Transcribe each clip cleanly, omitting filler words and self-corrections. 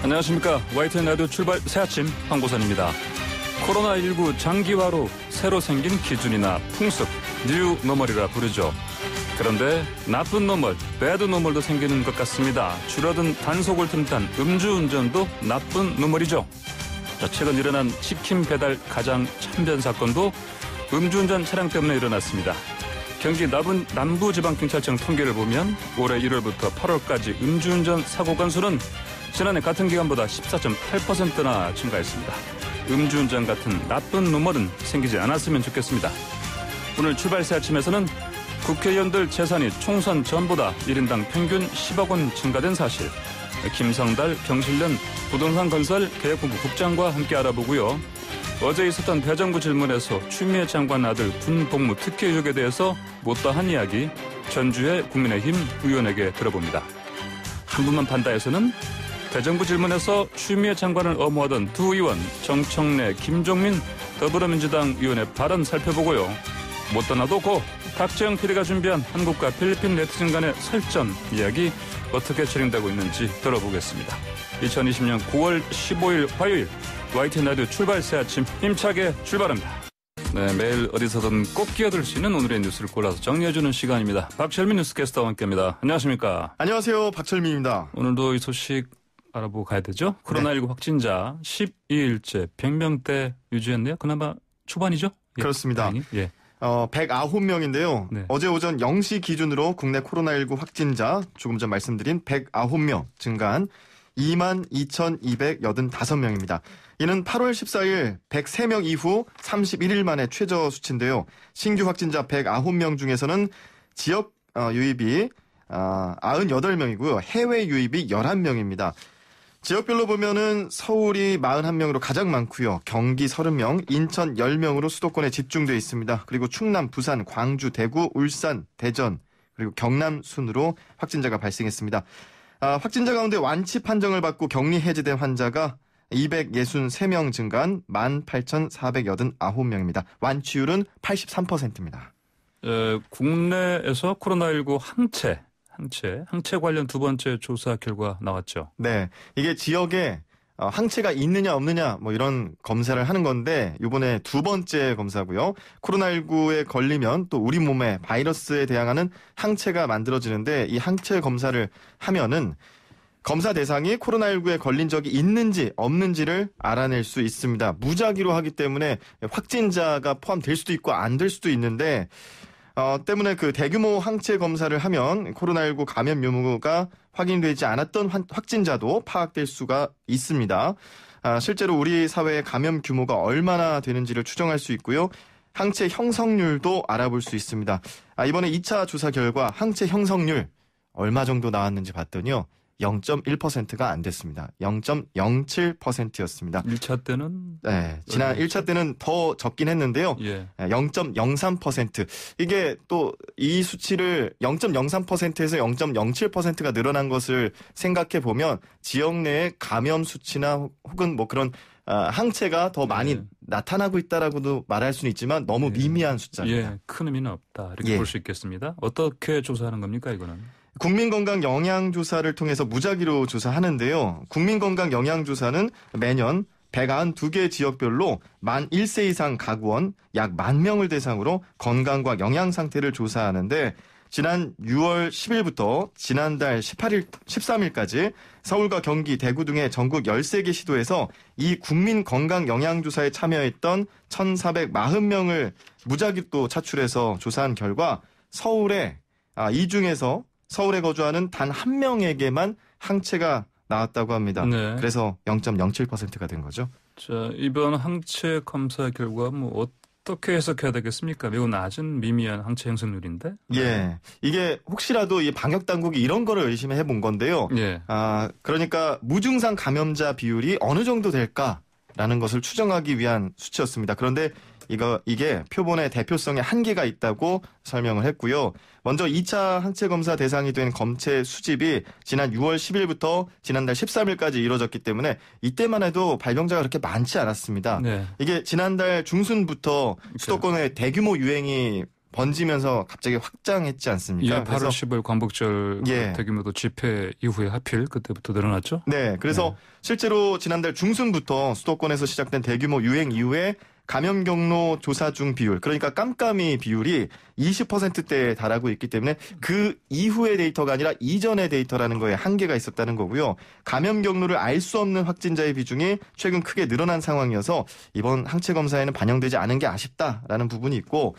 안녕하십니까. YTN 라디오 출발 새아침 황보선입니다. 코로나19 장기화로 새로 생긴 기준이나 풍습, 뉴 노멀이라 부르죠. 그런데 나쁜 노멀, 배드 노멀도 생기는 것 같습니다. 줄어든 단속을 틈탄 음주운전도 나쁜 노멀이죠. 최근 일어난 치킨 배달 가장 참변 사건도 음주운전 차량 때문에 일어났습니다. 경기 남부지방경찰청 통계를 보면 올해 1월부터 8월까지 음주운전 사고 건수는 지난해 같은 기간보다 14.8%나 증가했습니다. 음주운전 같은 나쁜 노멀은 생기지 않았으면 좋겠습니다. 오늘 출발 새아침에서는 국회의원들 재산이 총선 전보다 1인당 평균 10억 원 증가된 사실, 김성달 경실련 부동산 건설 계획본부 국장과 함께 알아보고요. 어제 있었던 대정부 질문에서 추미애 장관 아들 군 복무 특혜 의혹에 대해서 못다한 이야기 전주의 국민의힘 의원에게 들어봅니다. 한 분만 판다에서는 대정부 질문에서 추미애 장관을 엄호하던 두 의원 정청래, 김종민 더불어민주당 의원의 발언 살펴보고요. 못 떠나도 고 박재영 PD가 준비한 한국과 필리핀 네티즌 간의 설전 이야기 어떻게 진행되고 있는지 들어보겠습니다. 2020년 9월 15일 화요일 YTN 라디오 출발 새아침 힘차게 출발합니다. 네, 매일 어디서든 꼭 끼어들 수 있는 오늘의 뉴스를 골라서 정리해주는 시간입니다. 박철민 뉴스캐스터와 함께합니다. 안녕하십니까? 안녕하세요. 박철민입니다. 오늘도 이 소식 알아보고 가야 되죠? 코로나19 네. 확진자 12일째 100명대 유지했네요. 그나마 초반이죠? 예, 그렇습니다. 다행히. 예. 109명인데요. 네. 어제 오전 0시 기준으로 국내 코로나19 확진자 조금 전 말씀드린 109명 증가한 22,285명입니다. 이는 8월 14일 103명 이후 31일 만에 최저 수치인데요. 신규 확진자 109명 중에서는 지역 유입이 98명이고요. 해외 유입이 11명입니다. 지역별로 보면은 서울이 41명으로 가장 많고요. 경기 30명, 인천 10명으로 수도권에 집중되어 있습니다. 그리고 충남, 부산, 광주, 대구, 울산, 대전, 그리고 경남 순으로 확진자가 발생했습니다. 확진자 가운데 완치 판정을 받고 격리 해제된 환자가 263명 증가한 18,489명입니다. 완치율은 83%입니다. 국내에서 코로나19 항체 관련 두 번째 조사 결과 나왔죠. 네, 이게 지역에 항체가 있느냐 없느냐 뭐 이런 검사를 하는 건데 이번에 두 번째 검사고요. 코로나19에 걸리면 또 우리 몸에 바이러스에 대항하는 항체가 만들어지는데 이 항체 검사를 하면은 검사 대상이 코로나19에 걸린 적이 있는지 없는지를 알아낼 수 있습니다. 무작위로 하기 때문에 확진자가 포함될 수도 있고 안 될 수도 있는데 때문에 그 대규모 항체 검사를 하면 코로나19 감염 유무가 확인되지 않았던 확진자도 파악될 수가 있습니다. 실제로 우리 사회의 감염 규모가 얼마나 되는지를 추정할 수 있고요. 항체 형성률도 알아볼 수 있습니다. 이번에 2차 조사 결과 항체 형성률 얼마 정도 나왔는지 봤더니요. 0.1%가 안 됐습니다. 0.07%였습니다. 1차 때는? 네, 지난 1차 때는 더 적긴 했는데요. 예. 0.03%. 이게 또 이 수치를 0.03%에서 0.07%가 늘어난 것을 생각해 보면 지역 내의 감염 수치나 혹은 뭐 그런 항체가 더 많이 나타나고 있다라고도 말할 수는 있지만 너무 미미한 숫자입니다. 예, 큰 의미는 없다. 이렇게 볼 수 있겠습니다. 어떻게 조사하는 겁니까, 이거는? 국민건강영양조사를 통해서 무작위로 조사하는데요. 국민건강영양조사는 매년 192개 지역별로 만 1세 이상 가구원 약 10,000명을 대상으로 건강과 영양 상태를 조사하는데 지난 6월 10일부터 지난달 13일까지 서울과 경기, 대구 등의 전국 13개 시도에서 이 국민건강영양조사에 참여했던 1,440명을 무작위로 차출해서 조사한 결과 이 중에서 서울에 거주하는 단 한 명에게만 항체가 나왔다고 합니다. 네. 그래서 0.07%가 된 거죠. 자, 이번 항체 검사 결과 어떻게 해석해야 되겠습니까? 매우 낮은 미미한 항체 형성률인데. 예, 이게 혹시라도 이 방역 당국이 이런 거를 의심해 본 건데요. 예. 그러니까 무증상 감염자 비율이 어느 정도 될까라는 것을 추정하기 위한 수치였습니다. 그런데 이게 표본의 대표성에 한계가 있다고 설명을 했고요. 먼저 2차 항체 검사 대상이 된 검체 수집이 지난 6월 10일부터 지난달 13일까지 이루어졌기 때문에 이때만 해도 발병자가 그렇게 많지 않았습니다. 네. 이게 지난달 중순부터 수도권에 대규모 유행이 번지면서 갑자기 확장했지 않습니까? 예, 8월 10일 광복절 예. 대규모도 집회 이후에 하필 그때부터 늘어났죠? 네, 그래서 실제로 지난달 중순부터 수도권에서 시작된 대규모 유행 이후에 감염 경로 조사 중 비율, 그러니까 깜깜이 비율이 20%대에 달하고 있기 때문에 그 이후의 데이터가 아니라 이전의 데이터라는 거에 한계가 있었다는 거고요. 감염 경로를 알 수 없는 확진자의 비중이 최근 크게 늘어난 상황이어서 이번 항체 검사에는 반영되지 않은 게 아쉽다라는 부분이 있고,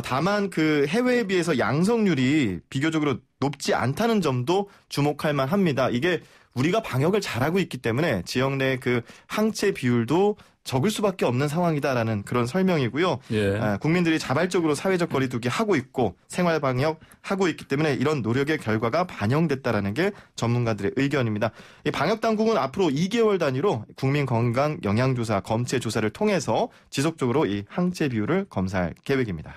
다만 그 해외에 비해서 양성률이 비교적으로 높지 않다는 점도 주목할 만합니다. 이게 우리가 방역을 잘하고 있기 때문에 지역 내 그 항체 비율도 적을 수밖에 없는 상황이다라는 그런 설명이고요. 예. 국민들이 자발적으로 사회적 거리두기 하고 있고 생활 방역 하고 있기 때문에 이런 노력의 결과가 반영됐다라는 게 전문가들의 의견입니다. 이 방역 당국은 앞으로 2개월 단위로 국민 건강 영양조사, 검체 조사를 통해서 지속적으로 이 항체 비율을 검사할 계획입니다.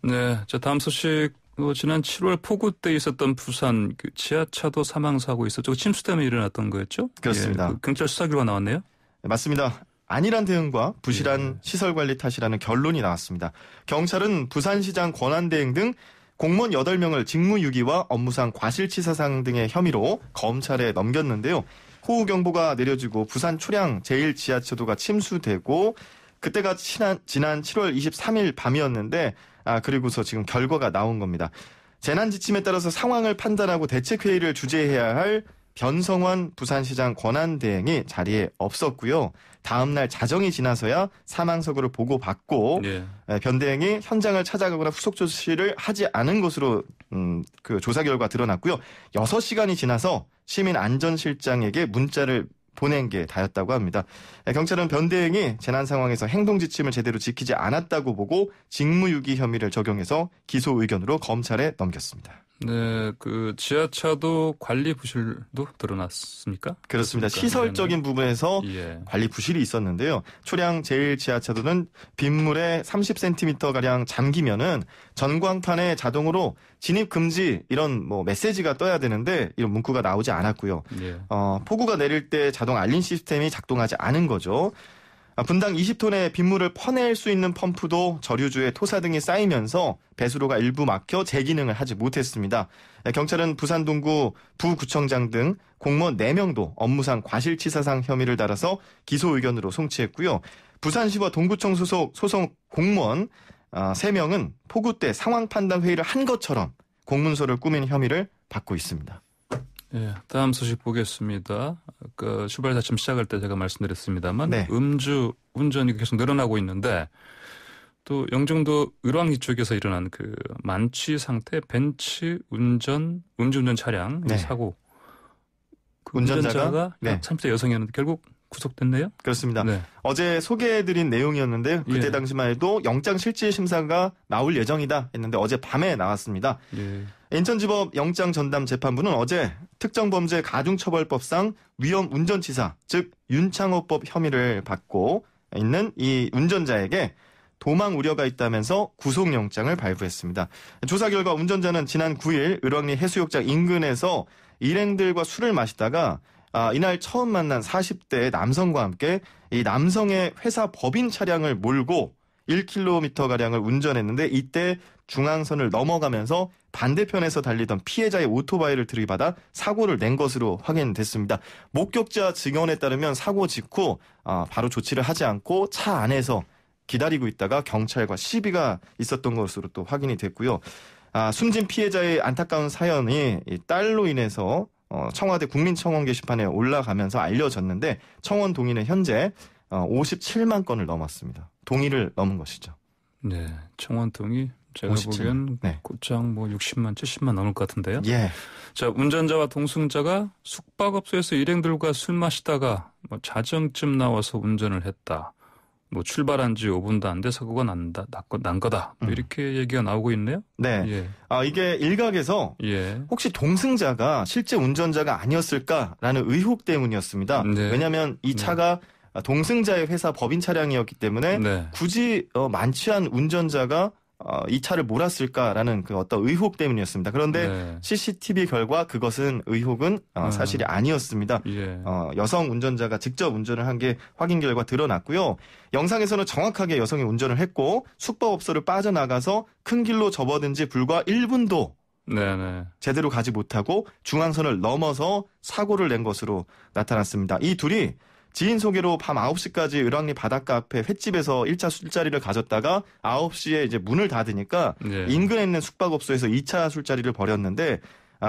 네, 자 다음 소식. 지난 7월 폭우 때 있었던 부산 그 지하차도 사망 사고 있었죠. 침수 때문에 일어났던 거였죠? 그렇습니다. 예, 그 경찰 수사 결과 나왔네요. 네, 맞습니다. 안일한 대응과 부실한 시설 관리 탓이라는 결론이 나왔습니다. 경찰은 부산시장 권한대행 등 공무원 8명을 직무유기와 업무상 과실치사상 등의 혐의로 검찰에 넘겼는데요. 호우경보가 내려지고 부산 초량 제1지하차도가 침수되고 그때가 지난 7월 23일 밤이었는데 그리고서 지금 결과가 나온 겁니다. 재난지침에 따라서 상황을 판단하고 대책회의를 주재해야 할 변성환 부산시장 권한대행이 자리에 없었고요. 다음 날 자정이 지나서야 사망서고를 보고받고 예. 변대행이 현장을 찾아가거나 후속 조치를 하지 않은 것으로 그 조사 결과 드러났고요. 6시간이 지나서 시민안전실장에게 문자를 보낸 게 다였다고 합니다. 경찰은 변대행이 재난 상황에서 행동 지침을 제대로 지키지 않았다고 보고 직무유기 혐의를 적용해서 기소 의견으로 검찰에 넘겼습니다. 네, 그 지하차도 관리 부실도 드러났습니까? 그렇습니다. 시설적인 부분에서 예. 관리 부실이 있었는데요. 초량 제1지하차도는 빗물에 30cm가량 잠기면은 전광판에 자동으로 진입 금지 이런 뭐 메시지가 떠야 되는데 이런 문구가 나오지 않았고요. 예. 폭우가 내릴 때 자동 알림 시스템이 작동하지 않은 거죠. 분당 20톤의 빗물을 퍼낼 수 있는 펌프도 저류주에 토사 등이 쌓이면서 배수로가 일부 막혀 재기능을 하지 못했습니다. 경찰은 부산 동구 부구청장 등 공무원 4명도 업무상 과실치사상 혐의를 달아서 기소 의견으로 송치했고요. 부산시와 동구청 소속 공무원 3명은 폭우 때 상황 판단 회의를 한 것처럼 공문서를 꾸민 혐의를 받고 있습니다. 예, 다음 소식 보겠습니다. 그 출발 다침 시작할 때 제가 말씀드렸습니다만 네. 음주 운전이 계속 늘어나고 있는데 또 영종도 을왕리 쪽에서 일어난 그 만취 상태 벤츠 음주운전 차량 네. 사고. 그 운전자가 네. 30대 여성이었는데 결국 구속됐네요. 그렇습니다. 네. 어제 소개해드린 내용이었는데 그때 예. 당시만 해도 영장실질심사가 나올 예정이다 했는데 어제 밤에 나왔습니다. 예. 인천지법 영장전담재판부는 어제 특정범죄 가중처벌법상 위험운전치사 즉 윤창호법 혐의를 받고 있는 이 운전자에게 도망 우려가 있다면서 구속영장을 발부했습니다. 조사 결과 운전자는 지난 9일 을왕리 해수욕장 인근에서 일행들과 술을 마시다가 이날 처음 만난 40대 남성과 함께 이 남성의 회사 법인 차량을 몰고 1km가량을 운전했는데 이때 중앙선을 넘어가면서 반대편에서 달리던 피해자의 오토바이를 들이받아 사고를 낸 것으로 확인됐습니다. 목격자 증언에 따르면 사고 직후 바로 조치를 하지 않고 차 안에서 기다리고 있다가 경찰과 시비가 있었던 것으로 또 확인이 됐고요. 숨진 피해자의 안타까운 사연이 이 딸로 인해서 청와대 국민청원 게시판에 올라가면서 알려졌는데 청원 동의는 현재 57만 건을 넘었습니다. 동의를 넘은 것이죠. 네, 청원 동의 제가 57만. 보기엔 네. 곧장 뭐 60만, 70만 넘을 것 같은데요. 예. 자, 운전자와 동승자가 숙박업소에서 일행들과 술 마시다가 뭐 자정쯤 나와서 운전을 했다. 뭐 출발한 지 5분도 안 돼 사고가 난 거다. 뭐 이렇게 얘기가 나오고 있네요. 네. 예. 이게 일각에서 예. 혹시 동승자가 실제 운전자가 아니었을까라는 의혹 때문이었습니다. 네. 왜냐하면 이 차가 동승자의 회사 법인 차량이었기 때문에 네. 굳이 만취한 운전자가 이 차를 몰았을까라는 그 어떤 의혹 때문이었습니다. 그런데 네. CCTV 결과 그것은 의혹은 사실이 아니었습니다. 예. 여성 운전자가 직접 운전을 한 게 확인 결과 드러났고요. 영상에서는 정확하게 여성이 운전을 했고 숙박업소를 빠져나가서 큰 길로 접어든 지 불과 1분도 네네. 제대로 가지 못하고 중앙선을 넘어서 사고를 낸 것으로 나타났습니다. 이 둘이 지인 소개로 밤 9시까지 을왕리 바닷가 앞에 횟집에서 1차 술자리를 가졌다가 9시에 이제 문을 닫으니까 예. 인근에 있는 숙박업소에서 2차 술자리를 벌였는데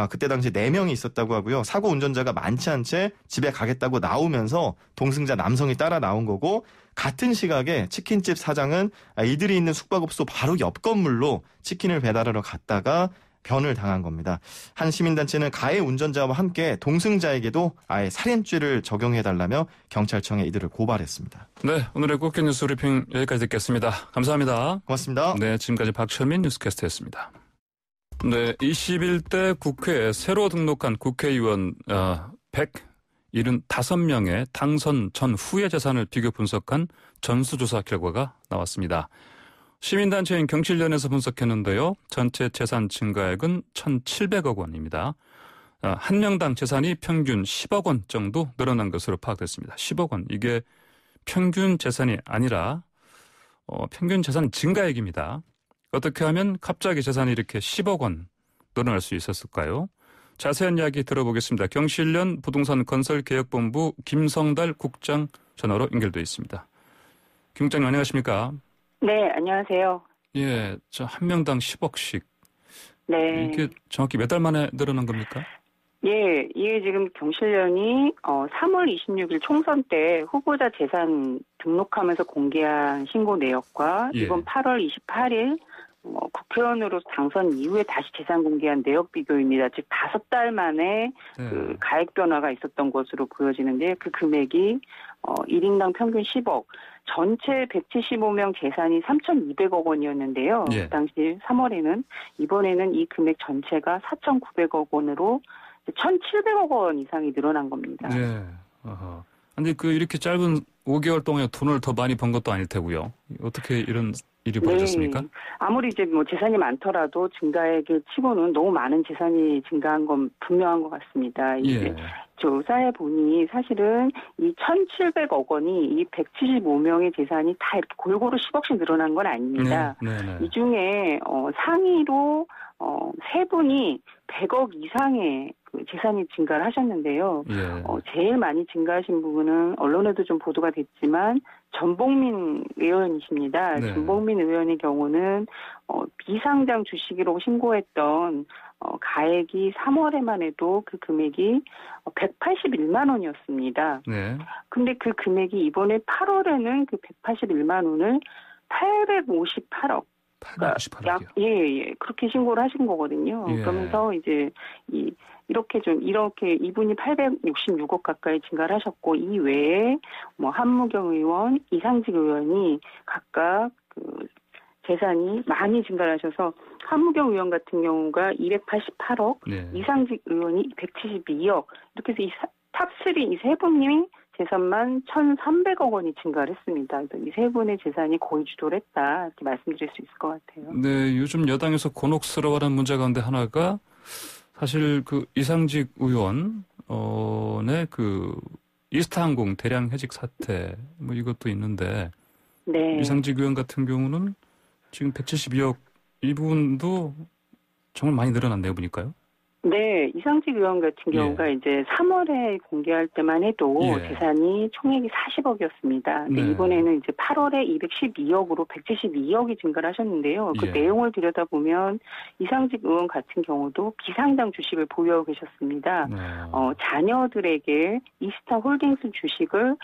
그때 당시 4명이 있었다고 하고요. 사고 운전자가 많지 않은 채 집에 가겠다고 나오면서 동승자 남성이 따라 나온 거고 같은 시각에 치킨집 사장은 이들이 있는 숙박업소 바로 옆 건물로 치킨을 배달하러 갔다가 변을 당한 겁니다. 한 시민단체는 가해 운전자와 함께 동승자에게도 아예 살인죄를 적용해달라며 경찰청에 이들을 고발했습니다. 네, 오늘의 국회 뉴스 브리핑 여기까지 듣겠습니다. 감사합니다. 고맙습니다. 네, 지금까지 박철민 뉴스캐스터였습니다. 네, 21대 국회에 새로 등록한 국회의원 175명의 당선 전후의 재산을 비교 분석한 전수조사 결과가 나왔습니다. 시민단체인 경실련에서 분석했는데요. 전체 재산 증가액은 1,700억 원입니다. 한 명당 재산이 평균 10억 원 정도 늘어난 것으로 파악됐습니다. 10억 원. 이게 평균 재산이 아니라 평균 재산 증가액입니다. 어떻게 하면 갑자기 재산이 이렇게 10억 원 늘어날 수 있었을까요? 자세한 이야기 들어보겠습니다. 경실련 부동산 건설개혁본부 김성달 국장 전화로 연결되어 있습니다. 김 국장님 안녕하십니까? 네, 안녕하세요. 예, 저 한 명당 10억씩. 네. 이게 정확히 몇 달 만에 늘어난 겁니까? 예, 이게 지금 경실련이 3월 26일 총선 때 후보자 재산 등록하면서 공개한 신고 내역과 예. 이번 8월 28일 국회의원으로 당선 이후에 다시 재산 공개한 내역 비교입니다. 즉 5달 만에 네. 그 가액 변화가 있었던 것으로 보여지는데 그 금액이 1인당 평균 10억, 전체 175명 재산이 3,200억 원이었는데요. 예. 그 당시 3월에는 이번에는 이 금액 전체가 4,900억 원으로 1,700억 원 이상이 늘어난 겁니다. 네. 어허. 근데 이렇게 짧은 5개월 동안에 돈을 더 많이 번 것도 아닐 테고요. 어떻게 이런 일이 벌어졌습니까? 네. 아무리 이제 재산이 많더라도 증가액을 치고는 너무 많은 재산이 증가한 건 분명한 것 같습니다. 예. 조사해 보니 사실은 이 1,700억 원이 이 175명의 재산이 다 이렇게 골고루 10억씩 늘어난 건 아닙니다. 네. 이 중에 상위로 세 분이 100억 이상의 그 재산이 증가를 하셨는데요. 예. 제일 많이 증가하신 부분은 언론에도 좀 보도가 됐지만 전복민 의원이십니다. 네. 전복민 의원의 경우는 비상장 주식으로 신고했던 가액이 3월에만 해도 그 금액이 181만 원이었습니다. 네. 근데 그 금액이 이번에 8월에는 그 181만 원을 858억. 858억이요. 예. 그렇게 신고를 하신 거거든요. 예. 그러면서 이제 이렇게 이분이 866억 가까이 증가를 하셨고, 이 외에 한무경 의원, 이상직 의원이 각각 그 재산이 많이 증가를 하셔서 한무경 의원 같은 경우가 288억, 네. 이상직 의원이 172억, 이렇게 해서 이 탑3, 이 세 분이 재산만 1,300억 원이 증가를 했습니다. 이 세 분의 재산이 거의 주도를 했다, 이렇게 말씀드릴 수 있을 것 같아요. 네, 요즘 여당에서 곤혹스러워하는 문제 가운데 하나가 사실 그 이상직 의원의 그 이스타항공 대량 해직 사태 이것도 있는데 네. 이상직 의원 같은 경우는 지금 172억 이 부분도 정말 많이 늘어났네요, 보니까요. 네, 이상직 의원 같은 경우가 이제 3월에 공개할 때만 해도 재산이 총액이 40억이었습니다. 근데 이번에는 이제 8월에 212억으로 172억이 증가를 하셨는데요. 그 내용을 들여다보면 이상직 의원 같은 경우도 비상장 주식을 보유하고 계셨습니다. 자녀들에게 이스타홀딩스 주식을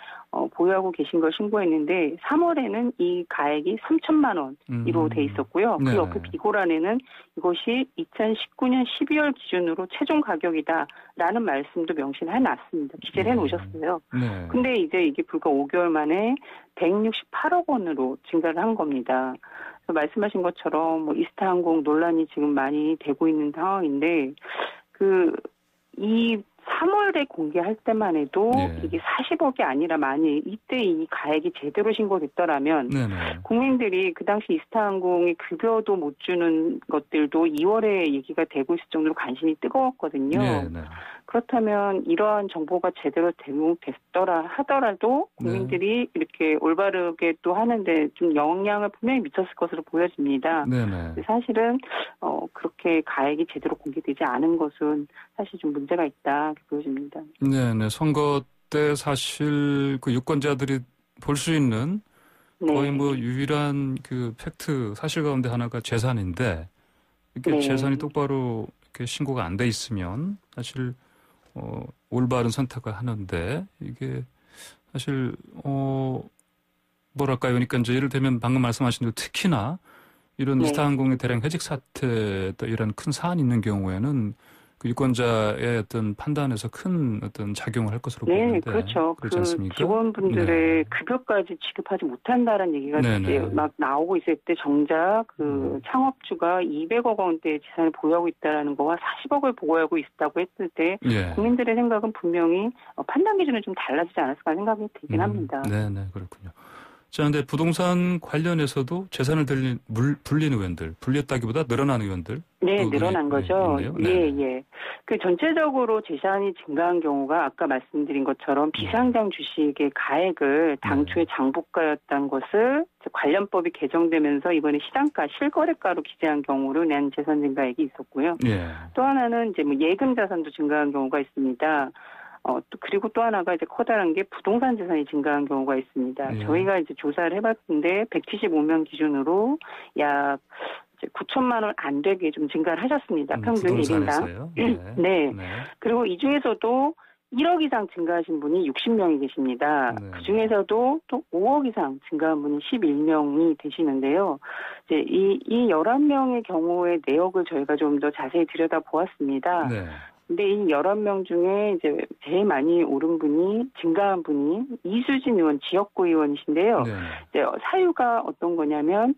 보유하고 계신 걸 신고했는데 3월에는 이 가액이 3천만 원으로 돼 있었고요. 그 옆에 비고란에는 이것이 2019년 12월 기준으로 최종 가격이다라는 말씀도 명시를 해놨습니다. 기재를 해놓으셨어요. 근데 이제 이게 불과 5개월 만에 168억 원으로 증가를 한 겁니다. 그래서 말씀하신 것처럼 이스타항공 논란이 지금 많이 되고 있는 상황인데 이 3월에 공개할 때만 해도 예. 이게 40억이 아니라 만일 이때 이 가액이 제대로 신고됐더라면 네네. 국민들이 그 당시 이스타항공이 급여도 못 주는 것들도 2월에 얘기가 되고 있을 정도로 관심이 뜨거웠거든요. 네네. 그렇다면 이러한 정보가 제대로 제공됐더라 하더라도 국민들이 이렇게 올바르게 또 하는데 좀 영향을 분명히 미쳤을 것으로 보여집니다. 네네. 사실은 그렇게 가액이 제대로 공개되지 않은 것은 사실 좀 문제가 있다 이렇게 보여집니다. 네네. 선거 때 사실 그 유권자들이 볼 수 있는 거의 뭐 유일한 그 팩트 사실 가운데 하나가 재산인데 이렇게 재산이 똑바로 이렇게 신고가 안 돼 있으면 사실 올바른 선택을 하는데 이게 사실 뭐랄까요? 그러니까 이제 예를 들면 방금 말씀하신 대로 특히나 이런 이스타항공의 대량 회직 사태 또 이런 큰 사안이 있는 경우에는 그 유권자의 어떤 판단에서 큰 어떤 작용을 할 것으로 보이는데 그렇죠. 그렇지 않습니까? 직원분들의 급여까지 지급하지 못한다는 얘기가 이제 막 나오고 있을 때 정작 그 창업주가 200억 원대의 재산을 보유하고 있다는 거와 40억을 보유하고 있다고 했을 때 국민들의 생각은 분명히 판단 기준은 좀 달라지지 않았을까 생각이 들긴 합니다. 네네 그렇군요. 자, 근데 부동산 관련해서도 재산을 불린 의원들, 불렸다기보다 늘어난 의원들. 네, 늘어난 거죠. 예. 그 전체적으로 재산이 증가한 경우가 아까 말씀드린 것처럼 비상장 주식의 가액을 당초에 장부가였던 것을 관련법이 개정되면서 이번에 시장가, 실거래가로 기재한 경우로 낸 재산 증가액이 있었고요. 또 하나는 이제 뭐 예금 자산도 증가한 경우가 있습니다. 그리고 또 하나가 이제 커다란 게 부동산 재산이 증가한 경우가 있습니다. 저희가 이제 조사를 해봤는데 175명 기준으로 약 9천만 원 안 되게 좀 증가를 하셨습니다. 평균 1인당. 네. 그리고 이 중에서도 1억 이상 증가하신 분이 60명이 계십니다. 그 중에서도 또 5억 이상 증가한 분이 11명이 되시는데요. 이제 이 11명의 경우의 내역을 저희가 좀 더 자세히 들여다보았습니다. 근데 이 11명 중에 이제 제일 많이 오른 분이, 증가한 분이 이수진 의원, 지역구 의원이신데요. 이제 사유가 어떤 거냐면,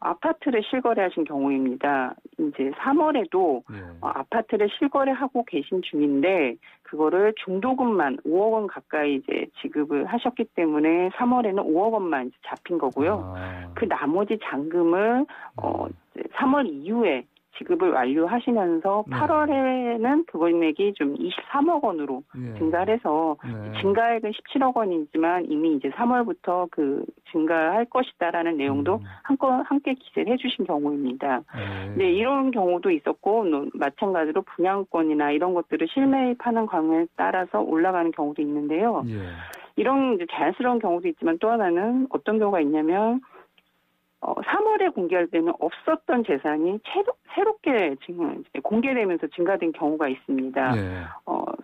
아파트를 실거래하신 경우입니다. 이제 3월에도 아파트를 실거래하고 계신 중인데, 그거를 중도금만 5억 원 가까이 이제 지급을 하셨기 때문에 3월에는 5억 원만 이제 잡힌 거고요. 그 나머지 잔금을 3월 이후에 지급을 완료하시면서 8월에는 그 금액이 좀 23억 원으로 증가를 해서 증가액은 17억 원이지만 이미 이제 3월부터 그 증가할 것이다라는 내용도 함께 기재를 해주신 경우입니다. 네, 이런 경우도 있었고 마찬가지로 분양권이나 이런 것들을 실매입하는 광에 따라서 올라가는 경우도 있는데요. 이런 이제 자연스러운 경우도 있지만 또 하나는 어떤 경우가 있냐면 3월에 공개할 때는 없었던 재산이 새롭게 공개되면서 증가된 경우가 있습니다.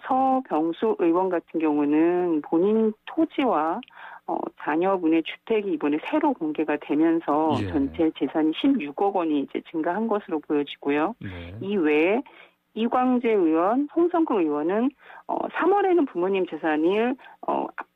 서병수 의원 같은 경우는 본인 토지와 자녀분의 주택이 이번에 새로 공개가 되면서 전체 재산이 16억 원이 이제 증가한 것으로 보여지고요. 이 외에 이광재 의원, 홍성근 의원은 3월에는 부모님 재산이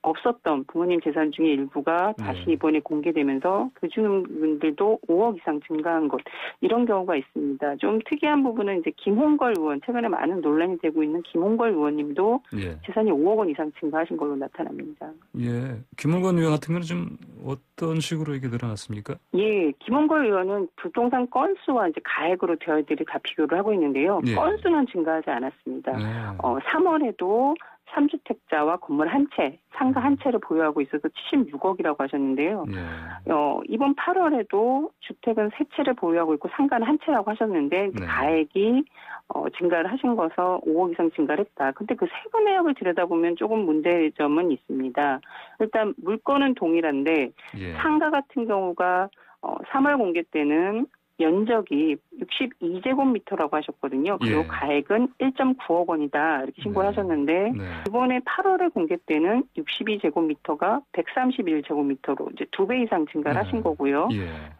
없었던 부모님 재산 중에 일부가 다시 이번에 공개되면서 그 분들도 5억 이상 증가한 것 이런 경우가 있습니다. 좀 특이한 부분은 이제 김홍걸 의원 최근에 많은 논란이 되고 있는 김홍걸 의원님도 재산이 5억 원 이상 증가하신 걸로 나타납니다. 김홍걸 의원 같은 경우는 좀 어떤 식으로 이게 늘어났습니까? 김홍걸 의원은 부동산 건수와 이제 가액으로 저희들이 다 비교를 하고 있는데요. 건수는 증가하지 않았습니다. 3월에도 3주택자와 건물 한 채, 상가 한 채를 보유하고 있어서 76억이라고 하셨는데요. 이번 8월에도 주택은 세 채를 보유하고 있고 상가는 한 채라고 하셨는데 가액이 증가를 하신 것서 5억 이상 증가를 했다. 근데 그 세부 내역을 들여다보면 조금 문제점은 있습니다. 일단 물건은 동일한데 상가 같은 경우가 3월 공개 때는 면적이 62제곱미터라고 하셨거든요. 그리고 가액은 1.9억 원이다 이렇게 신고를 하셨는데 이번에 8월에 공개 때는 62제곱미터가 131제곱미터로 이제 2배 이상 증가를 하신 거고요.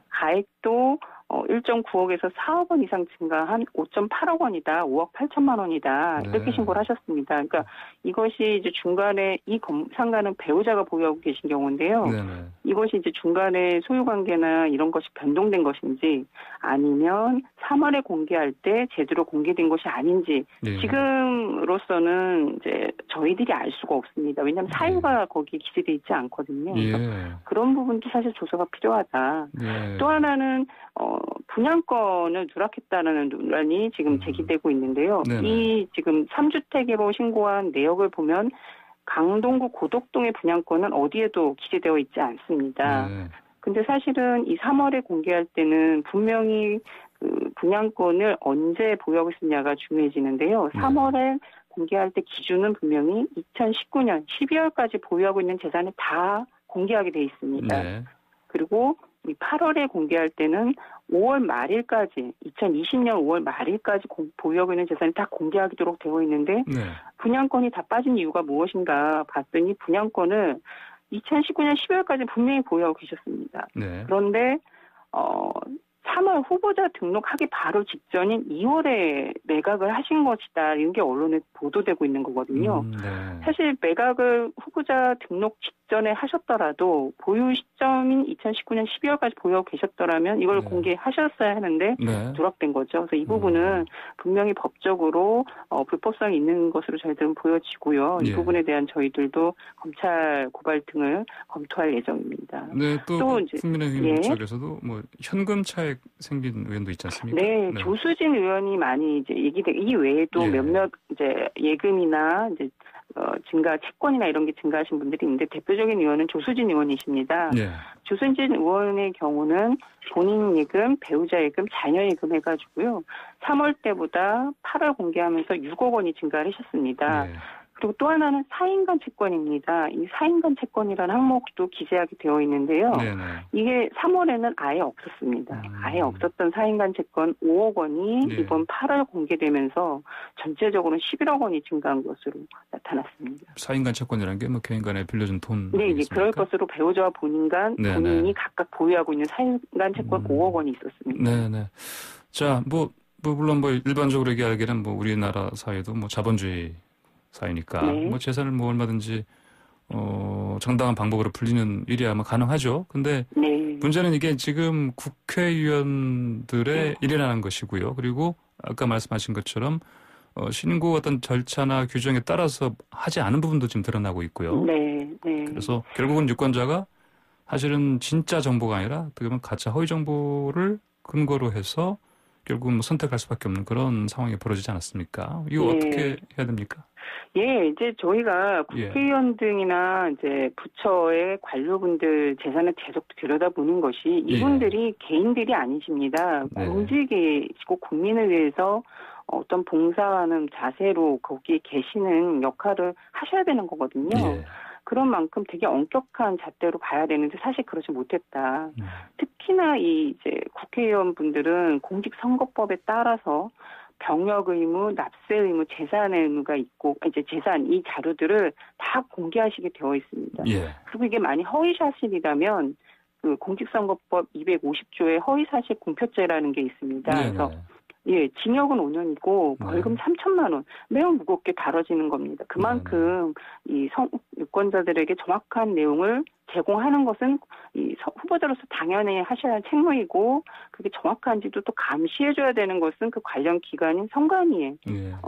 가액도 1.9억에서 4억 원 이상 증가한 5.8억 원이다, 5억 8천만 원이다 이렇게 신고를 하셨습니다. 그러니까 이것이 이제 중간에 이 상가는 배우자가 보유하고 계신 경우인데요. 네네. 이것이 이제 중간에 소유관계나 이런 것이 변동된 것인지 아니면 3월에 공개할 때 제대로 공개된 것이 아닌지 예. 지금으로서는 이제 저희들이 알 수가 없습니다. 왜냐하면 사유가 거기에 기재돼 있지 않거든요. 예. 그런 부분도 사실 조사가 필요하다. 예. 또 하나는 분양권을 누락했다는 논란이 지금 제기되고 있는데요. 네네. 이 지금 3주택으로 신고한 내역을 보면 강동구 고덕동의 분양권은 어디에도 기재되어 있지 않습니다. 네. 근데 사실은 이 3월에 공개할 때는 분명히 그 분양권을 언제 보유하고 있었냐가 중요해지는데요. 3월에 공개할 때 기준은 분명히 2019년 12월까지 보유하고 있는 재산을 다 공개하게 돼 있습니다. 네. 그리고 이 8월에 공개할 때는 5월 말일까지 2020년 5월 말일까지 보유하고 있는 재산이 다 공개하도록 되어 있는데 네. 분양권이 다 빠진 이유가 무엇인가 봤더니 분양권을 2019년 12월까지 분명히 보유하고 계셨습니다. 네. 그런데 3월 후보자 등록하기 바로 직전인 2월에 매각을 하신 것이다. 이런 게 언론에 보도되고 있는 거거든요. 네. 사실 매각을 후보자 등록 직전에 하셨더라도 보유 시점인 2019년 12월까지 보유하고 계셨더라면 이걸 네. 공개하셨어야 하는데 네. 누락된 거죠. 그래서 이 부분은 분명히 법적으로 불법성이 있는 것으로 저희들은 보여지고요. 이 예. 부분에 대한 저희들도 검찰 고발 등을 검토할 예정입니다. 네, 또 또 이제- 국민의힘 예. 쪽에서도 뭐 현금 차액 생긴 의원도 있지 않습니까? 네, 조수진 의원이 많이 이제 이 외에도 예. 몇몇 이제 예금이나 이제 증가 채권이나 이런 게 증가하신 분들이 있는데 대표적인 의원은 조수진 의원이십니다. 네. 조수진 의원의 경우는 본인 예금, 배우자 예금, 자녀 예금 해가지고요. 3월 때보다 8월 공개하면서 6억 원이 증가를 하셨습니다. 네. 그리고 또 하나는 사인간 채권입니다. 이 사인간 채권이라는 항목도 기재하게 되어 있는데요. 네네. 이게 3월에는 아예 없었습니다. 아예 없었던 사인간 채권 5억 원이 네. 이번 8월 공개되면서 전체적으로 11억 원이 증가한 것으로 나타났습니다. 사인간 채권이라는 게 뭐 개인 간에 빌려준 돈. 네, 이제 그럴 것으로 배우자와 본인이 네네. 각각 보유하고 있는 사인간 채권 5억 원이 있었습니다. 네네. 자, 물론 일반적으로 얘기하기에는 우리나라 사회도 자본주의 사회니까 네. 재산을 얼마든지 정당한 방법으로 불리는 일이 아마 가능하죠. 근데 네. 문제는 이게 지금 국회의원들의 일이라는 것이고요. 그리고 아까 말씀하신 것처럼 신고 어떤 절차나 규정에 따라서 하지 않은 부분도 지금 드러나고 있고요. 네. 네. 그래서 결국은 유권자가 사실은 진짜 정보가 아니라 어떻게 보면 가짜 허위 정보를 근거로 해서 결국은 선택할 수밖에 없는 그런 상황이 벌어지지 않았습니까? 이거 네. 어떻게 해야 됩니까? 예, 이제 저희가 국회의원 등이나 이제 부처의 관료분들 재산을 계속 들여다보는 것이 이분들이 개인들이 아니십니다. 네. 공직이시고 국민을 위해서 어떤 봉사하는 자세로 거기에 계시는 역할을 하셔야 되는 거거든요. 예. 그런 만큼 되게 엄격한 잣대로 봐야 되는데 사실 그러지 못했다. 특히나 이 이제 국회의원분들은 공직선거법에 따라서 병역 의무, 납세 의무, 재산의 의무가 있고 이제 재산 이 자료들을 다 공개하시게 되어 있습니다. 예. 그리고 이게 만약 허위사실이라면 그 공직선거법 250조의 허위사실 공표죄라는 게 있습니다. 그래서 징역은 5년이고 벌금 3천만 원 매우 무겁게 다뤄지는 겁니다. 그만큼 이 유권자들에게 정확한 내용을 제공하는 것은 이 후보자로서 당연히 하셔야 할 책무이고 그게 정확한지도 또 감시해줘야 되는 것은 그 관련 기관인 선관위의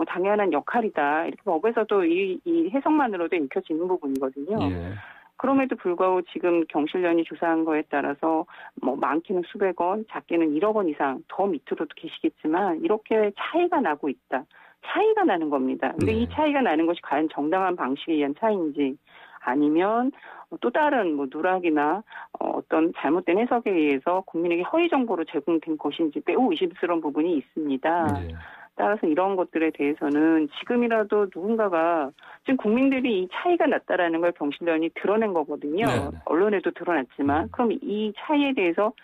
당연한 역할이다. 이렇게 법에서도 이 해석만으로도 읽혀지는 부분이거든요. 예. 그럼에도 불구하고 지금 경실련이 조사한 거에 따라서 많게는 수백 원, 작게는 1억 원 이상 더 밑으로도 계시겠지만 이렇게 차이가 나고 있다. 차이가 나는 겁니다. 근데 이 차이가 나는 것이 과연 정당한 방식에 의한 차이인지 아니면 또 다른 누락이나 어떤 잘못된 해석에 의해서 국민에게 허위 정보로 제공된 것인지 매우 의심스러운 부분이 있습니다. 예. 따라서 이런 것들에 대해서는 지금이라도 누군가가 지금 국민들이 이 차이가 났다라는 걸 경실련이 드러낸 거거든요. 네네. 언론에도 드러났지만 그럼 이 차이에 대해서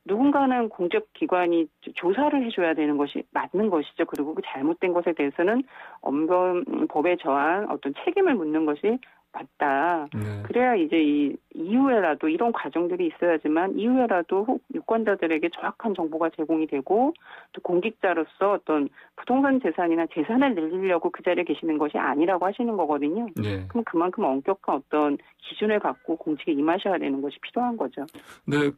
누군가는 공적기관이 조사를 해줘야 되는 것이 맞는 것이죠. 그리고 그 잘못된 것에 대해서는 법에 저한 어떤 책임을 묻는 것이 맞다. 네. 그래야 이제 이 이후에라도 이런 과정들이 있어야지만 이후에라도 유권자들에게 정확한 정보가 제공이 되고 또 공직자로서 어떤 부동산 재산이나 재산을 늘리려고 그 자리에 계시는 것이 아니라고 하시는 거거든요. 네. 그럼 그만큼 엄격한 어떤 기준을 갖고 공직에 임하셔야 되는 것이 필요한 거죠. 네,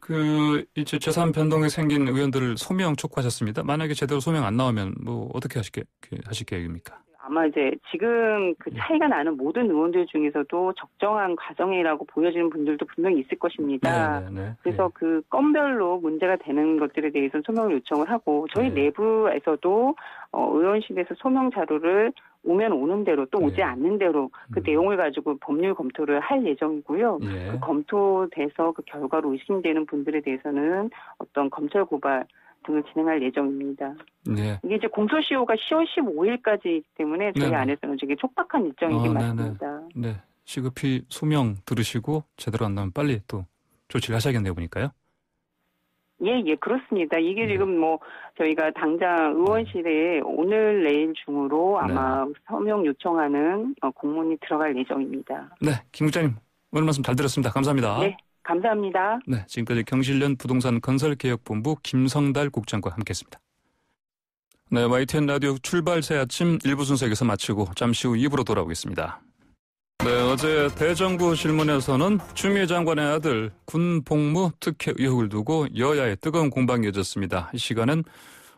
이제 재산 변동에 생긴 의원들을 소명 촉구하셨습니다. 만약에 제대로 소명 안 나오면 뭐 어떻게 하실 계획입니까? 아마 이제 지금 그 차이가 나는 모든 의원들 중에서도 적정한 과정이라고 보여지는 분들도 분명히 있을 것입니다. 네. 그래서 그 건별로 문제가 되는 것들에 대해서는 소명을 요청을 하고 저희 내부에서도 의원실에서 소명 자료를 오면 오는 대로 또 오지 않는 대로 그 내용을 가지고 법률 검토를 할 예정이고요. 그 검토돼서 그 결과로 의심되는 분들에 대해서는 어떤 검찰 고발 등을 진행할 예정입니다. 네. 이게 이제 공소시효가 10월 15일까지이기 때문에 저희 안에서는 되게 촉박한 일정이긴 맞습니다. 네. 시급히 소명 들으시고 제대로 안 나오면 빨리 또 조치를 하셔야겠네요, 보니까요. 예, 그렇습니다. 이게 지금 뭐 저희가 당장 의원실에 오늘 내일 중으로 아마 서명 요청하는 공문이 들어갈 예정입니다. 네, 김 국장님 오늘 말씀 잘 들었습니다. 감사합니다. 네, 감사합니다. 네, 지금까지 경실련 부동산 건설개혁본부 김성달 국장과 함께했습니다. 네, YTN 라디오 출발 새 아침 1부 순서 여기서 마치고 잠시 후 2부로 돌아오겠습니다. 네, 어제 대정부 질문에서는 추미애 장관의 아들 군 복무 특혜 의혹을 두고 여야의 뜨거운 공방이 이어졌습니다. 이 시간은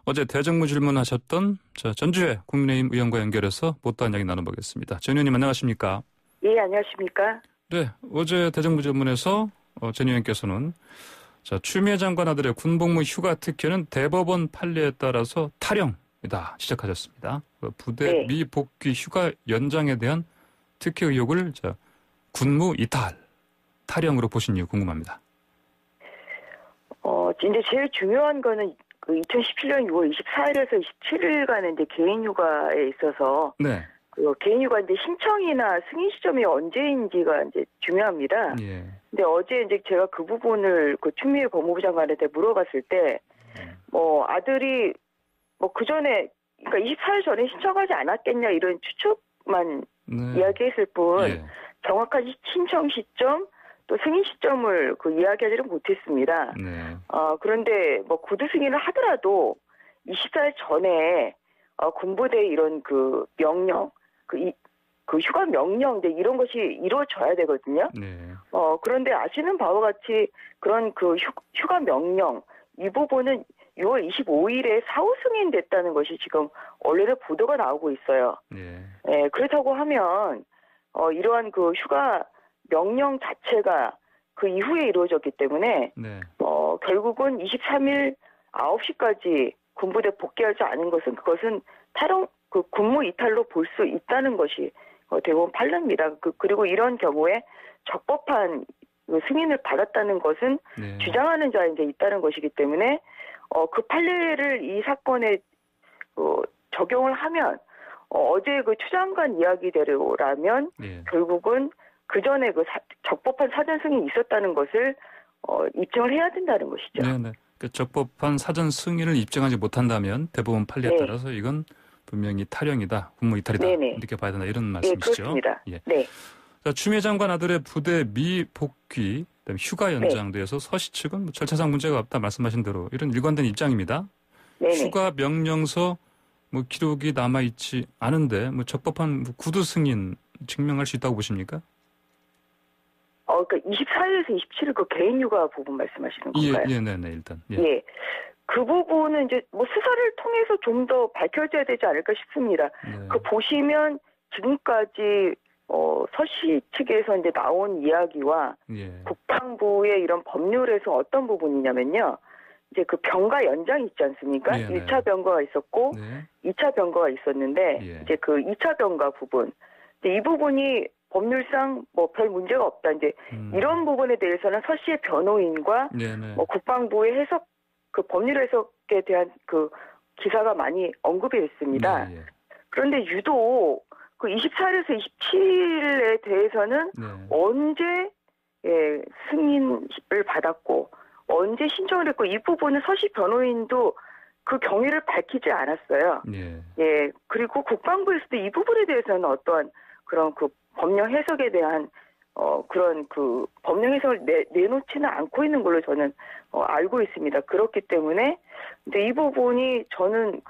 어제 대정부 질문하셨던 전주혜 국민의힘 의원과 연결해서 못다한 이야기 나눠보겠습니다. 전 의원님 안녕하십니까? 예, 안녕하십니까? 네, 어제 대정부 질문에서 전 의원께서는 추미애 장관 아들의 군 복무 휴가 특혜는 대법원 판례에 따라서 타령이다 지적하셨습니다. 부대 미복귀 휴가 연장에 대한 특혜 의혹을 군무 이탈, 타령으로 보신 이유 궁금합니다. 이제 제일 중요한 거는 그 2017년 6월 24일에서 27일간의 이제 개인 휴가에 있어서 그 개인 휴가 이제 신청이나 승인 시점이 언제인지가 이제 중요합니다. 예. 근데 어제 이제 제가 그 부분을 그 추미애 법무부 장관한테 물어봤을 때, 아들이 그 전에 그러니까 24일 전에 신청하지 않았겠냐 이런 추측만 이야기했을 뿐 정확한 신청 시점 또 승인 시점을 이야기하지는 못했습니다. 그런데 구두 승인을 하더라도 24일 전에 군부대 이런 그 명령, 그 휴가 명령 이런 것이 이루어져야 되거든요. 그런데 아시는 바와 같이 그런 그 휴가 명령 이 부분은 6월 25일에 사후 승인됐다는 것이 지금 언론에 보도가 나오고 있어요. 그렇다고 하면 이러한 그 휴가 명령 자체가 그 이후에 이루어졌기 때문에 결국은 23일 9시까지 군부대 복귀하지 않은 것은 그것은 군무 이탈로 볼 수 있다는 것이 대법원 판례입니다. 그리고 이런 경우에 적법한 승인을 받았다는 것은 주장하는 자에 이제 있다는 것이기 때문에 그 판례를 이 사건에 적용을 하면 어제 그 추 장관 이야기대로라면 결국은 그 전에 그 적법한 사전 승인이 있었다는 것을 입증을 해야 된다는 것이죠. 네. 그 적법한 사전 승인을 입증하지 못한다면 대법원 판례에 따라서 이건 분명히 타령이다, 군무 이탈이다 이렇게 봐야 된다 이런 말씀이시죠? 그렇습니다. 네. 자, 추미애 장관 아들의 부대 미복귀, 그다음에 휴가 연장돼서 서시 측은 절차상 문제가 없다 말씀하신 대로 이런 일관된 입장입니다. 휴가 명령서 기록이 남아 있지 않은데 적법한 구두 승인 증명할 수 있다고 보십니까? 그러니까 24일에서 27일 그 개인 휴가 부분 말씀하시는 건가요? 네, 일단. 그 부분은 이제 수사를 통해서 좀 더 밝혀져야 되지 않을까 싶습니다. 보시면 지금까지 서시 측에서 이제 나온 이야기와 국방부의 이런 법률에서 어떤 부분이냐면요. 이제 그 병가 연장이 있지 않습니까? 1차 병가가 있었고 2차 병가가 있었는데 이제 그 2차 병가 부분. 이 부분이 법률상 별 문제가 없다. 이제 이런 부분에 대해서는 서시의 변호인과 국방부의 해석, 그 법률 해석에 대한 그 기사가 많이 언급이 됐습니다. 그런데 유독 그 24일에서 27일에 대해서는 언제 승인을 받았고 언제 신청을 했고 이 부분은 서시 변호인도 그 경위를 밝히지 않았어요. 그리고 국방부에서도 이 부분에 대해서는 어떠한 그런 그 법령 해석에 대한 그런 그 법령 해석을 내놓지는 않고 있는 걸로 저는 알고 있습니다. 그렇기 때문에 이제 이 부분이 저는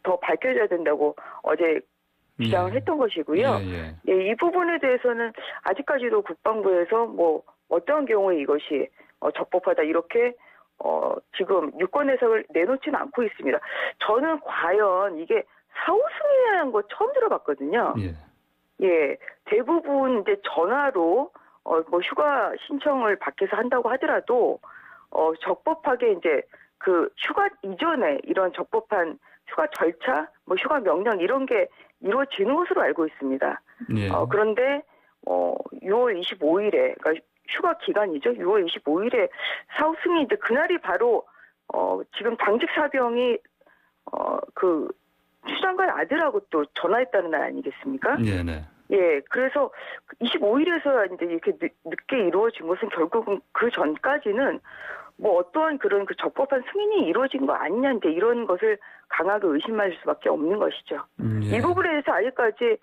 더 밝혀져야 된다고 어제 주장을 했던 것이고요. 이 부분에 대해서는 아직까지도 국방부에서 뭐 어떠한 경우에 이것이 적법하다 이렇게 지금 유권 해석을 내놓지는 않고 있습니다. 저는 과연 이게 사후승인이라는 거 처음 들어봤거든요. 예, 대부분 이제 전화로 뭐 휴가 신청을 밖에서 한다고 하더라도 적법하게 이제 그 휴가 이전에 이런 적법한 휴가 절차, 뭐 휴가 명령 이런 게 이루어지는 것으로 알고 있습니다. 그런데 6월 25일에 그러니까 휴가 기간이죠. 6월 25일에 사후 승인 이제 그날이 바로 지금 당직 사병이 그 추장관 아들하고 또 전화했다는 날 아니겠습니까? 예, 그래서 25일에서 이제 이렇게 늦게 이루어진 것은 결국은 그 전까지는 뭐 어떠한 그런 그 적법한 승인이 이루어진 거 아니냐 이제 이런 것을 강하게 의심할 수밖에 없는 것이죠. 이 부분에 대해서 아직까지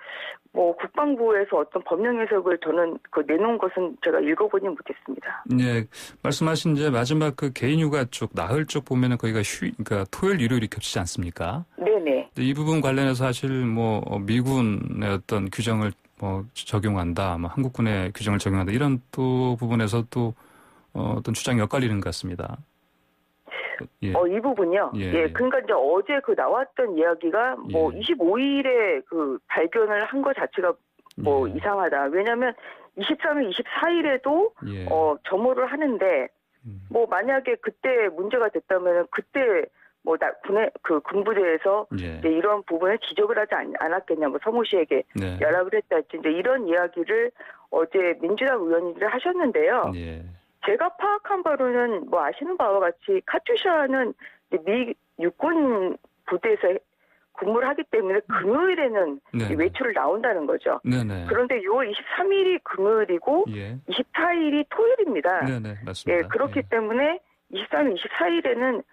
뭐 국방부에서 어떤 법령 해석을 저는 내놓은 것은 제가 읽어보지 못했습니다. 네, 말씀하신 이제 마지막 그 개인휴가 쪽 나흘 쪽 보면은 거기가 그러니까 토요일 일요일이 겹치지 않습니까? 네네. 이 부분 관련해서 사실 뭐 미군의 어떤 규정을 뭐 적용한다, 뭐 한국군의 규정을 적용한다 이런 또 부분에서 또 어떤 주장이 엇갈리는 것 같습니다. 이 부분요. 그러니까 이제 어제 나왔던 이야기가 뭐 25일에 그 발견을 한 것 자체가 뭐 이상하다. 왜냐하면 23일, 24일에도 점호를 하는데 뭐 만약에 그때 문제가 됐다면 그때 뭐 군의 그 군부대에서 이제 이런 부분을 지적을 하지 않았겠냐, 뭐 서모 씨에게 연락을 했다든지 이제 이런 이야기를 어제 민주당 의원님들 하셨는데요. 제가 파악한 바로는 뭐 아시는 바와 같이 카투샤는 미 육군 부대에서 근무를 하기 때문에 금요일에는 외출을 나온다는 거죠. 그런데 6월 23일이 금요일이고 24일이 토요일입니다. 맞습니다. 그렇기 때문에 23일, 24일에는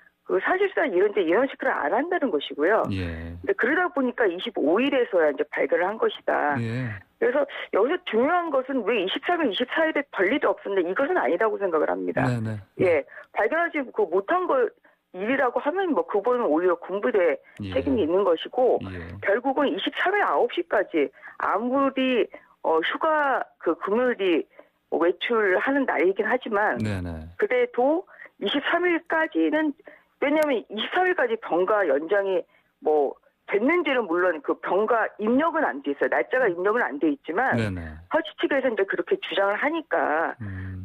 사실상 이런 데 인원식을 안 한다는 것이고요. 근데 그러다 보니까 25일에서야 이제 발견을 한 것이다. 그래서 여기서 중요한 것은 왜 23일, 24일에 벌리도 없었는데 이것은 아니라고 생각을 합니다. 발견하지 못한 거 일이라고 하면 뭐 그거는 오히려 군부대 책임이 있는 것이고 결국은 23일 9시까지 아무리 휴가 금요일이 외출하는 날이긴 하지만 그래도 23일까지는 왜냐하면 23일까지 병가 연장이 뭐 됐는지는 물론 그 병가 입력은 안 돼 있어요. 날짜가 입력은 안 돼 있지만 허지 측에서 이제 그렇게 주장을 하니까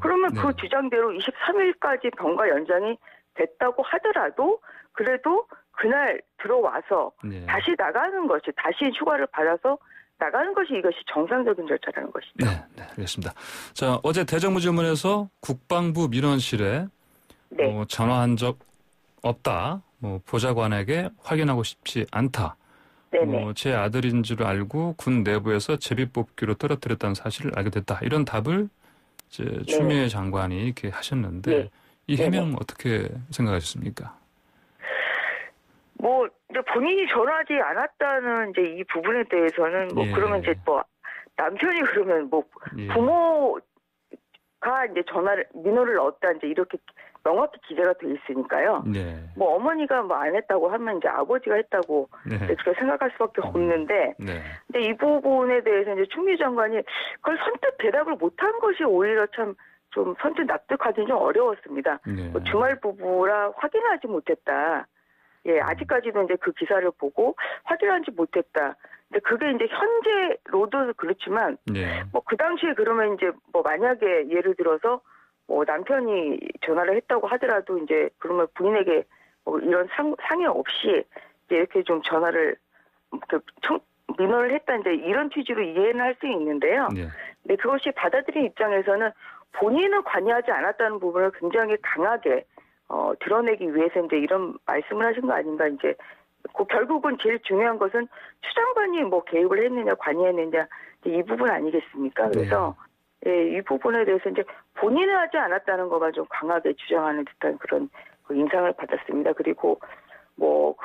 그러면 그 주장대로 23일까지 병가 연장이 됐다고 하더라도 그래도 그날 들어와서 다시 나가는 것이 다시 휴가를 받아서 나가는 것이 이것이 정상적인 절차라는 것이죠. 네, 알겠습니다. 자, 어제 대정부질문에서 국방부 민원실에 전화한 적 없다. 뭐 보좌관에게 확인하고 싶지 않다. 제 아들인 줄 알고 군 내부에서 제비뽑기로 떨어뜨렸다는 사실을 알게 됐다. 이런 답을 이제 추미애 장관이 이렇게 하셨는데 이 해명 어떻게 생각하셨습니까? 뭐 이제 본인이 전화하지 않았다는 이제 이 부분에 대해서는 뭐 그러면 이제 뭐 남편이 그러면 뭐 부모가 이제 민원을 넣었다 이제 이렇게 명확히 기재가 돼 있으니까요. 뭐 어머니가 뭐 안 했다고 하면 이제 아버지가 했다고 그렇게 생각할 수밖에 없는데, 근데 이 부분에 대해서 이제 추미애 장관이 그걸 선뜻 대답을 못한 것이 오히려 참 좀 선뜻 납득하기는 좀 어려웠습니다. 뭐 주말 부부라 확인하지 못했다. 아직까지도 이제 그 기사를 보고 확인하지 못했다. 근데 그게 이제 현재로도 그렇지만, 뭐 그 당시에 그러면 이제 뭐 만약에 예를 들어서 뭐 남편이 전화를 했다고 하더라도 이제 그러면 부인에게 뭐 이런 상의 없이 이제 이렇게 좀 전화를 민원을 했다 이제 이런 취지로 이해는 할 수 있는데요. 근데 그것이 받아들인 입장에서는 본인은 관여하지 않았다는 부분을 굉장히 강하게 드러내기 위해서 이제 이런 말씀을 하신 거 아닌가 이제 결국은 제일 중요한 것은 추 장관이 뭐 개입을 했느냐 관여했느냐 이 부분 아니겠습니까? 그래서 이 부분에 대해서 이제 본인은 하지 않았다는 거가 좀 강하게 주장하는 듯한 그런 인상을 받았습니다. 그리고 뭐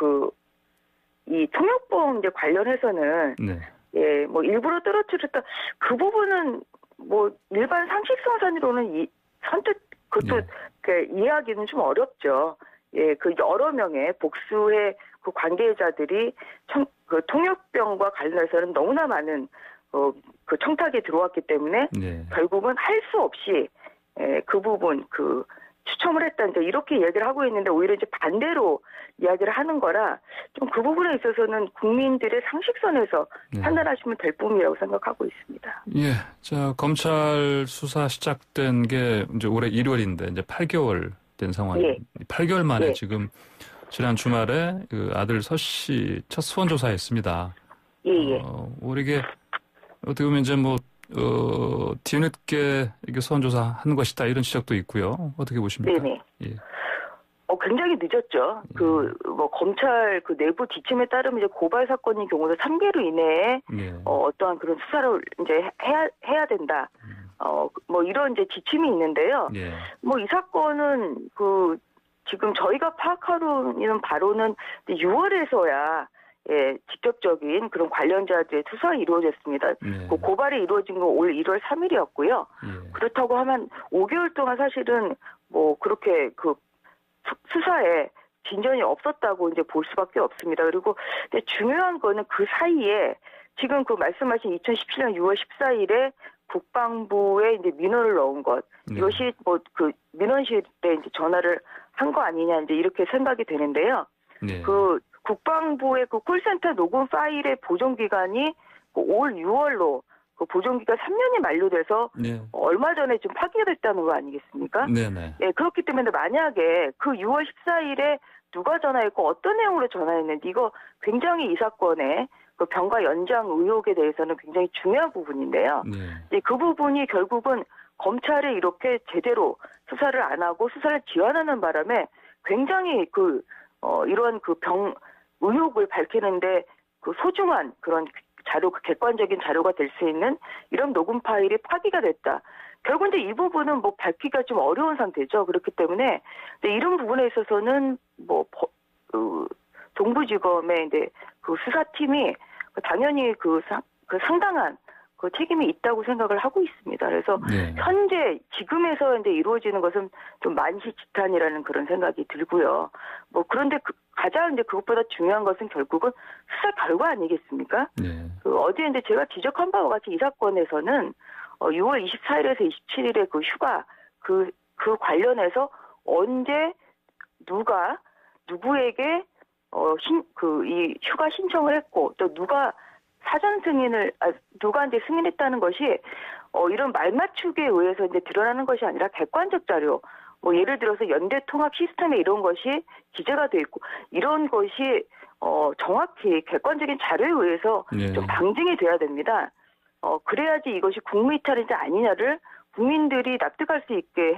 이 통역봉 이제 관련해서는 예, 뭐 일부러 떨어뜨렸다. 그 부분은 뭐 일반 상식선상으로는 선뜻 그것도 예. 그 이해하기는 좀 어렵죠. 예, 그 여러 명의 복수의 그 관계자들이 그 통역병과 관련해서는 너무나 많은 그 청탁에 들어왔기 때문에 예. 결국은 할 수 없이 그 부분 그 추첨을 했다 이제 이렇게 얘기를 하고 있는데 오히려 이제 반대로 이야기를 하는 거라 좀 그 부분에 있어서는 국민들의 상식선에서 네. 판단하시면 될 부분이라고 생각하고 있습니다. 예. 자, 검찰 수사 시작된 게 이제 올해 1월인데 이제 8개월 된 상황. 예. 8개월 만에 예. 지금 지난 주말에 그 아들 서 씨 첫 소원 조사했습니다. 예. 우리게 어떻게 보면 이제 뭐 뒤늦게 이게 소원 조사하는 것이다 이런 지적도 있고요. 어떻게 보십니까? 네네. 예. 굉장히 늦었죠. 뭐 검찰 그 내부 지침에 따르면 이제 고발 사건인 경우도 3개월 이내에 예. 어떠한 그런 수사를 이제 해야 된다. 뭐 이런 이제 지침이 있는데요. 예. 뭐 이 사건은 그 지금 저희가 파악하는 바로는 6월에서야 예, 직접적인 그런 관련자들의 수사가 이루어졌습니다. 예. 그 고발이 이루어진 건 올 1월 3일이었고요. 예. 그렇다고 하면 5개월 동안 사실은 뭐 그렇게 그 수사에 진전이 없었다고 이제 볼 수밖에 없습니다. 그리고 중요한 거는 그 사이에 지금 그 말씀하신 2017년 6월 14일에 국방부에 이제 민원을 넣은 것 이것이 뭐 그 민원실에 이제 전화를 한 거 아니냐 이제 이렇게 생각이 되는데요. 네. 그 국방부의 그 콜센터 녹음 파일의 보존 기간이 올 6월로 그 보존 기간 3년이 만료돼서 네. 얼마 전에 좀 파기가 됐다는 거 아니겠습니까? 네네. 예, 그렇기 때문에 만약에 그 6월 14일에 누가 전화했고 어떤 내용으로 전화했는지 이거 굉장히 이 사건의 그 병가 연장 의혹에 대해서는 굉장히 중요한 부분인데요. 네. 예, 그 부분이 결국은 검찰이 이렇게 제대로 수사를 안 하고 수사를 지연하는 바람에 굉장히 이러한 그 의혹을 밝히는데 그 소중한 그런 자료, 객관적인 자료가 될 수 있는 이런 녹음 파일이 파기가 됐다. 결국 이제 이 부분은 뭐 밝히기가 좀 어려운 상태죠. 그렇기 때문에 이런 부분에 있어서는 뭐 동부지검의 이제 그 수사팀이 당연히 그 상당한 그 책임이 있다고 생각을 하고 있습니다. 그래서 네. 현재 지금에서 이제 이루어지는 것은 좀 만시지탄이라는 그런 생각이 들고요. 뭐 그런데 가장 이제 그것보다 중요한 것은 결국은 수사 결과 아니겠습니까? 네. 어제 이제 제가 지적한 바와 같이 이 사건에서는 6월 24일에서 27일에 그 휴가 그 관련해서 언제 누가 누구에게 이 휴가 신청을 했고 또 누가 사전 승인을 누가 이제 승인했다는 것이 이런 말맞추기에 의해서 이제 드러나는 것이 아니라 객관적 자료 뭐 예를 들어서 연대 통합 시스템에 이런 것이 기재가 돼 있고 이런 것이 정확히 객관적인 자료에 의해서 네. 좀 방증이 돼야 됩니다. 그래야지 이것이 국무이탈인지 아니냐를 국민들이 납득할 수 있게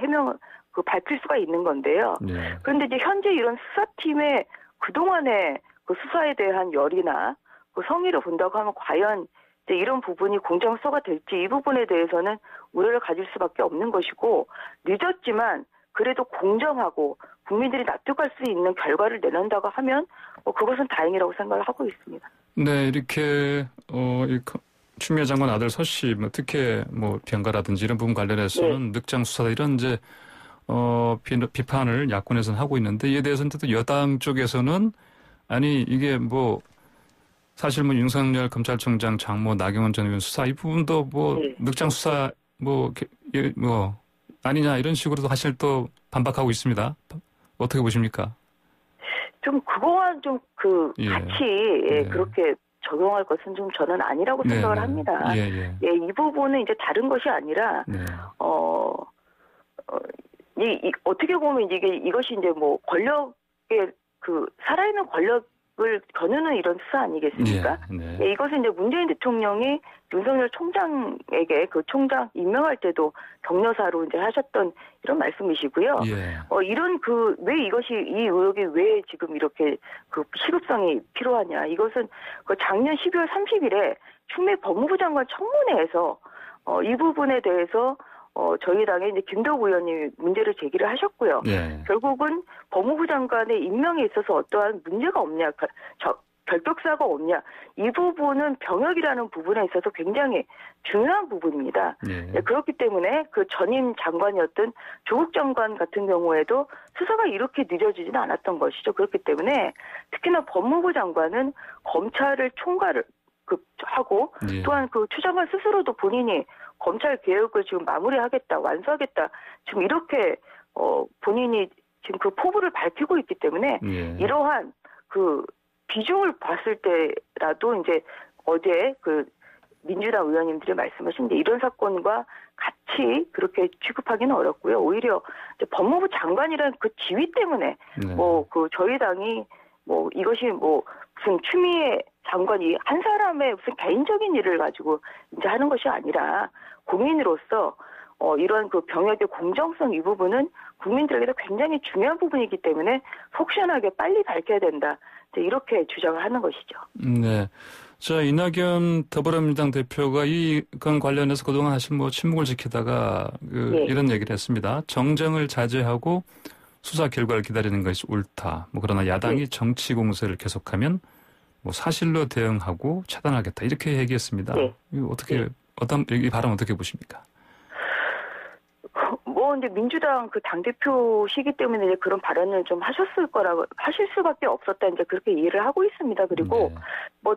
밝힐 수가 있는 건데요. 네. 그런데 이제 현재 이런 수사팀의 그동안의 그 수사에 대한 열이나 그 성의를 본다고 하면 과연 이제 이런 부분이 공정성가 될지 이 부분에 대해서는 우려를 가질 수밖에 없는 것이고 늦었지만 그래도 공정하고 국민들이 납득할 수 있는 결과를 내놓는다고 하면 그것은 다행이라고 생각을 하고 있습니다. 네, 이렇게 추미애 장관 아들 서 씨 특혜 병가라든지 이런 부분 관련해서는 늑장 수사다 이런 이제 비판을 야권에서는 하고 있는데 이에 대해서는 또 여당 쪽에서는 아니 이게 사실 윤석열 검찰총장 장모 나경원 전 의원 수사 이 부분도 늑장 수사 아니냐 이런 식으로도 사실 또 반박하고 있습니다. 어떻게 보십니까? 좀 그거와 좀 같이 그렇게 적용할 것은 좀 저는 아니라고 생각을 합니다. 이 부분은 이제 다른 것이 아니라 어떻게 보면 이것이 이제 권력의 살아있는 권력을 겨누는 이런 수사 아니겠습니까? 이것은 이제 문재인 대통령이 윤석열 총장에게 그 총장 임명할 때도 격려사로 이제 하셨던 이런 말씀이시고요. 이런 왜 이것이 이 의혹이 왜 지금 이렇게 시급성이 필요하냐? 이것은 작년 12월 30일에 추미애 법무부 장관 청문회에서 이 부분에 대해서 저희 당의 이제 김도우 의원님이 문제를 제기를 하셨고요. 결국은 법무부 장관의 임명에 있어서 어떠한 문제가 없냐, 결격사가 없냐. 이 부분은 병역이라는 부분에 있어서 굉장히 중요한 부분입니다. 예. 그렇기 때문에 그 전임 장관이었던 조국 장관 같은 경우에도 수사가 이렇게 늦어지지는 않았던 것이죠. 그렇기 때문에 특히나 법무부 장관은 검찰을 총괄을 하고 예. 또한 그 추 장관 스스로도 본인이 검찰 개혁을 지금 마무리하겠다, 완수하겠다, 지금 이렇게 본인이 지금 그 포부를 밝히고 있기 때문에 예. 이러한 그 비중을 봤을 때라도 이제 어제 그 민주당 의원님들이 말씀하신데 이런 사건과 같이 그렇게 취급하기는 어렵고요. 오히려 이제 법무부 장관이라는 그 지위 때문에 네. 뭐 그 저희 당이 뭐 이것이 뭐 무슨 추미애 장관이 한 사람의 무슨 개인적인 일을 가지고 이제 하는 것이 아니라 국민으로서 이런 그 병역의 공정성 이 부분은 국민들에게도 굉장히 중요한 부분이기 때문에 속 시원하게 빨리 밝혀야 된다. 이렇게 주장을 하는 것이죠. 네. 자, 이낙연 더불어민주당 대표가 이건 관련해서 그동안 사실 뭐 침묵을 지키다가 네. 이런 얘기를 했습니다. 정쟁을 자제하고 수사 결과를 기다리는 것이 옳다. 뭐 그러나 야당이 네. 정치 공세를 계속하면 뭐 사실로 대응하고 차단하겠다. 이렇게 얘기했습니다. 네. 이거 어떻게 네. 이 발언 어떻게 보십니까? 뭐 이제 민주당 그 당대표시기 때문에 이제 그런 발언을 좀 하실 수밖에 없었다 이제 그렇게 이해를 하고 있습니다. 그리고 네. 뭐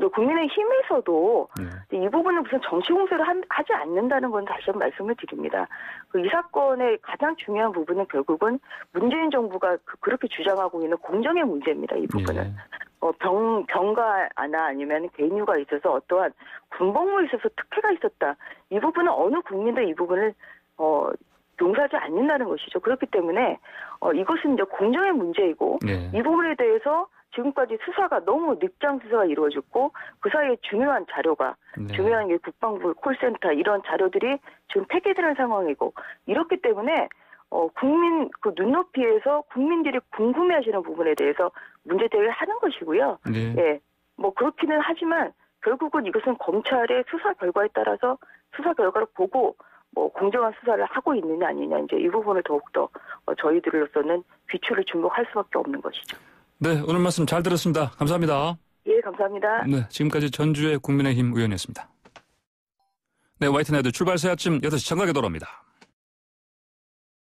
국민의힘에서도 네. 이 부분은 무슨 정치 공세를 하지 않는다는 건 다시 한번 말씀을 드립니다. 이 사건의 가장 중요한 부분은 결국은 문재인 정부가 그렇게 주장하고 있는 공정의 문제입니다. 이 부분은. 네. 병가나 아니면 개인휴가 있어서 어떠한 군복무에 있어서 특혜가 있었다. 이 부분은 어느 국민도 이 부분을 용서하지 않는다는 것이죠. 그렇기 때문에 이것은 이제 공정의 문제이고 네. 이 부분에 대해서 지금까지 수사가 너무 늑장 수사가 이루어졌고 그 사이에 중요한 자료가 네. 중요한 게 국방부 콜센터 이런 자료들이 지금 폐기되는 상황이고 이렇기 때문에 국민 그 눈높이에서 국민들이 궁금해하시는 부분에 대해서 문제 제기를 하는 것이고요. 네. 예, 뭐 그렇기는 하지만 결국은 이것은 검찰의 수사 결과에 따라서 수사 결과를 보고 뭐 공정한 수사를 하고 있느냐 아니냐 이제 이 부분을 더욱더 저희들로서는 귀추를 주목할 수밖에 없는 것이죠. 네, 오늘 말씀 잘 들었습니다. 감사합니다. 예, 감사합니다. 네, 지금까지 전주의 국민의힘 의원이었습니다. 네, 화이트나이트 출발 새 아침 8시 정각에 돌아옵니다.